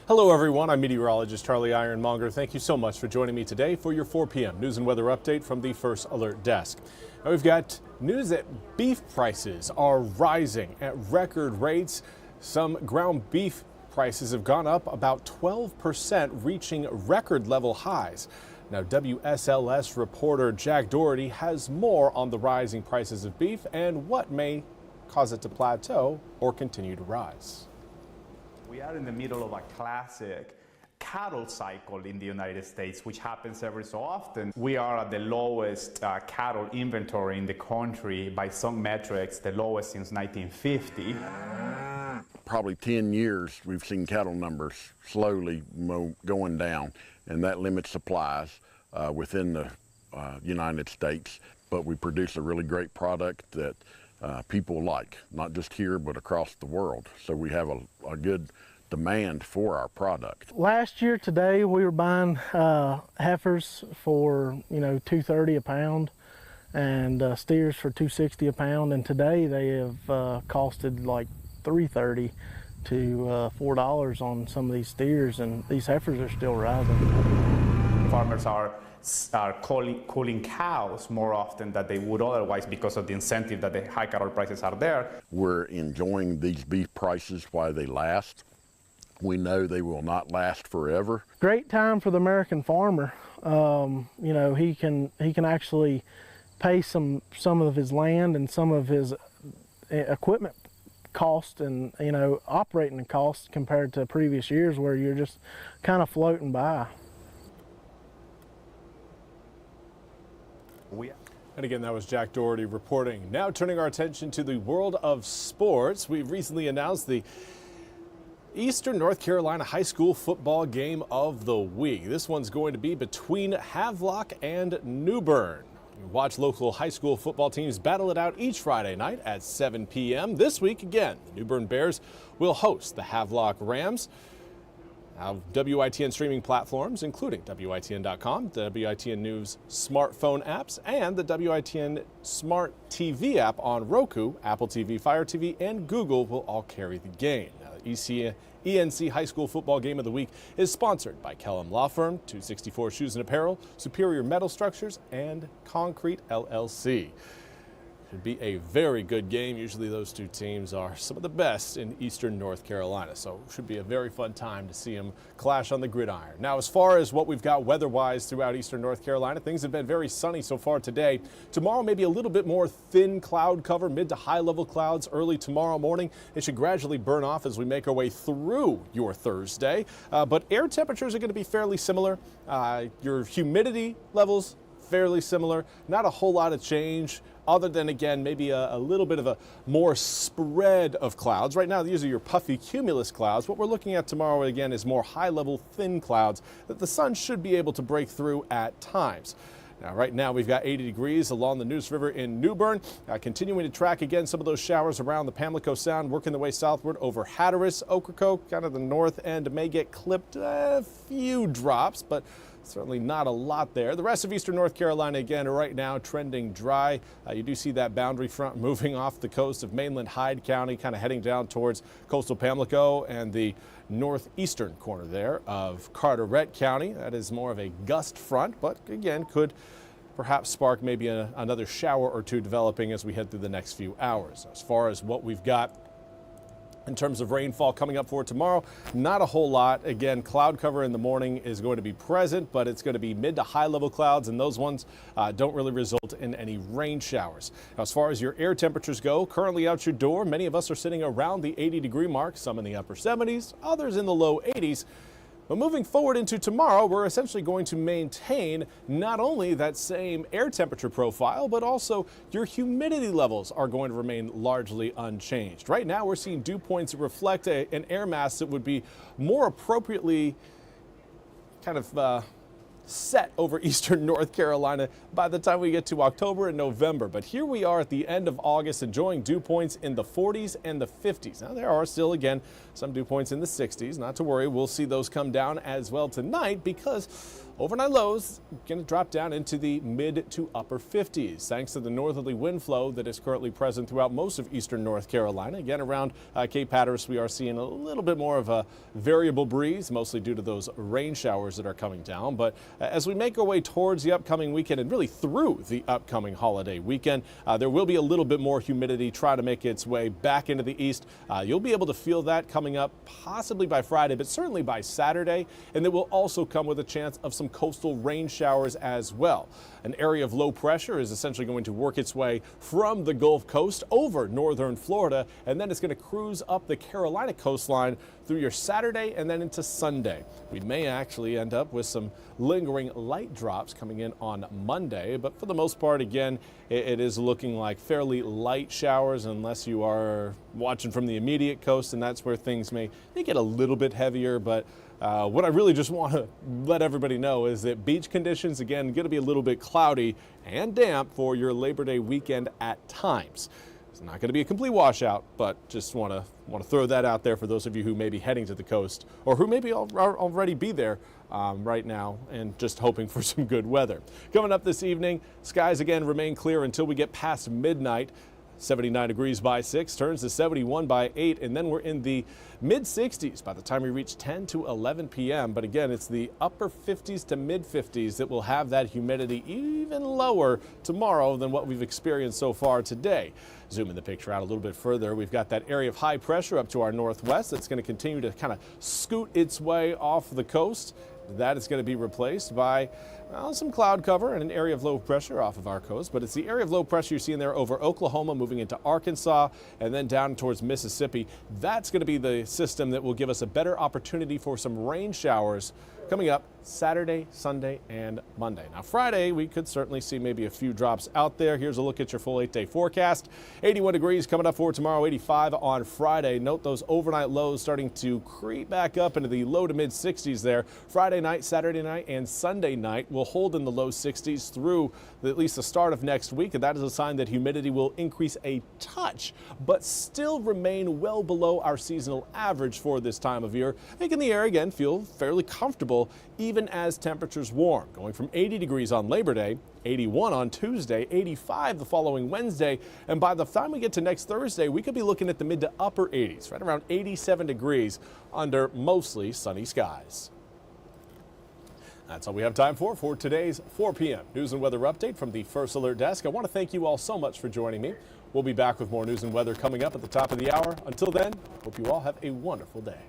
Hello everyone, I'm meteorologist Charlie Ironmonger. Thank you so much for joining me today for your 4 p.m. news and weather update from the First Alert Desk. Now we've got news that beef prices are rising at record rates. Some ground beef prices have gone up about 12%, reaching record level highs. Now WSLS reporter Jack Doherty has more on the rising prices of beef and what may cause it to plateau or continue to rise. We are in the middle of a classic cattle cycle in the United States, which happens every so often. We are at the lowest cattle inventory in the country by some metrics, the lowest since 1950. Probably 10 years we've seen cattle numbers slowly going down, and that limits supplies within the United States. But we produce a really great product that people like, not just here but across the world. So we have a good demand for our product. Last year today we were buying heifers for $2.30 a pound and steers for $2.60 a pound, and today they have costed like $3.30 to $4 on some of these steers, and these heifers are still rising. Farmers are culling cows more often than they would otherwise because of the incentive that the high cattle prices are there. We're enjoying these beef prices while they last. We know they will not last forever. Great time for the American farmer. He can actually pay some of his land and some of his equipment cost and operating costs compared to previous years where you're just kind of floating by. And again, that was Jack Doherty reporting. Now turning our attention to the world of sports. We've recently announced the Eastern North Carolina High School football game of the week. This one's going to be between Havelock and New Bern. Watch local high school football teams battle it out each Friday night at 7 p.m. This week, again, the New Bern Bears will host the Havelock Rams. Now, WITN streaming platforms, including WITN.com, the WITN News smartphone apps, and the WITN Smart TV app on Roku, Apple TV, Fire TV, and Google will all carry the game. Now, the ENC High School Football Game of the Week is sponsored by Kellum Law Firm, 264 Shoes and Apparel, Superior Metal Structures, and Concrete LLC. Should be a very good game. Usually those two teams are some of the best in Eastern North Carolina, so it should be a very fun time to see them clash on the gridiron. Now, as far as what we've got weather-wise throughout Eastern North Carolina, things have been very sunny so far today. Tomorrow, maybe a little bit more thin cloud cover, mid to high-level clouds early tomorrow morning. It should gradually burn off as we make our way through your Thursday, but air temperatures are going to be fairly similar. Your humidity levels fairly similar. Not a whole lot of change, other than, again, maybe a little bit of a more spread of clouds. Right now, these are your puffy cumulus clouds. What we're looking at tomorrow, again, is more high-level thin clouds that the sun should be able to break through at times. Now, right now, we've got 80 degrees along the Neuse River in New Bern. Continuing to track, again, some of those showers around the Pamlico Sound, working their way southward over Hatteras. Ocracoke, kind of the north end, may get clipped a few drops, but certainly not a lot there. The rest of Eastern North Carolina, again, right now trending dry. You do see that boundary front moving off the coast of mainland Hyde County, kind of heading down towards coastal Pamlico and the northeastern corner there of Carteret County. That is more of a gust front, but again, could perhaps spark maybe another shower or two developing as we head through the next few hours. As far as what we've got in terms of rainfall coming up for tomorrow, not a whole lot. Again, cloud cover in the morning is going to be present, but it's going to be mid to high level clouds, and those ones don't really result in any rain showers. Now, as far as your air temperatures go, currently out your door, many of us are sitting around the 80-degree mark, some in the upper 70s, others in the low 80s. But moving forward into tomorrow, we're essentially going to maintain not only that same air temperature profile, but also your humidity levels are going to remain largely unchanged. Right now, we're seeing dew points that reflect an air mass that would be more appropriately kind of set over Eastern North Carolina by the time we get to October and November. But here we are at the end of August, enjoying dew points in the 40s and the 50s. Now, there are still, again, some dew points in the 60s. Not to worry, we'll see those come down as well tonight because Overnight lows going to drop down into the mid to upper 50s thanks to the northerly wind flow that is currently present throughout most of eastern North Carolina. Again, around Cape Hatteras, we are seeing a little bit more of a variable breeze, mostly due to those rain showers that are coming down. But as we make our way towards the upcoming weekend and really through the upcoming holiday weekend, there will be a little bit more humidity try to make its way back into the east. You'll be able to feel that coming up possibly by Friday, but certainly by Saturday. And it will also come with a chance of some coastal rain showers as well. An area of low pressure is essentially going to work its way from the Gulf Coast over northern Florida, and then it's going to cruise up the Carolina coastline through your Saturday and then into Sunday. We may actually end up with some lingering light drops coming in on Monday, but for the most part, again, it is looking like fairly light showers unless you are watching from the immediate coast, and that's where things may get a little bit heavier. But what I really just want to let everybody know is that beach conditions, again, going to be a little bit cloudy and damp for your Labor Day weekend at times. It's not going to be a complete washout, but just want to throw that out there for those of you who may be heading to the coast or who maybe already be there right now and just hoping for some good weather. Coming up this evening, skies again remain clear until we get past midnight. 79 degrees by 6, turns to 71 by 8, and then we're in the mid-60s by the time we reach 10 to 11 p.m. But again, it's the upper 50s to mid-50s that will have that humidity even lower tomorrow than what we've experienced so far today. Zooming the picture out a little bit further, we've got that area of high pressure up to our northwest that's going to continue to kind of scoot its way off the coast. That is going to be replaced by some cloud cover and an area of low pressure off of our coast. But it's the area of low pressure you're seeing there over Oklahoma, moving into Arkansas, and then down towards Mississippi. That's going to be the system that will give us a better opportunity for some rain showers coming up Saturday, Sunday, and Monday. Now, Friday, we could certainly see maybe a few drops out there. Here's a look at your full 8-day forecast. 81 degrees coming up for tomorrow, 85 on Friday. Note those overnight lows starting to creep back up into the low to mid 60s there. Friday night, Saturday night, and Sunday night will hold in the low 60s through at least the start of next week. And that is a sign that humidity will increase a touch, but still remain well below our seasonal average for this time of year, making the air again feel fairly comfortable even as temperatures warm, going from 80 degrees on Labor Day, 81 on Tuesday, 85 the following Wednesday, and by the time we get to next Thursday, we could be looking at the mid to upper 80s, right around 87 degrees under mostly sunny skies. That's all we have time for today's 4 p.m. News and weather update from the First Alert Desk. I want to thank you all so much for joining me. We'll be back with more news and weather coming up at the top of the hour. Until then, hope you all have a wonderful day.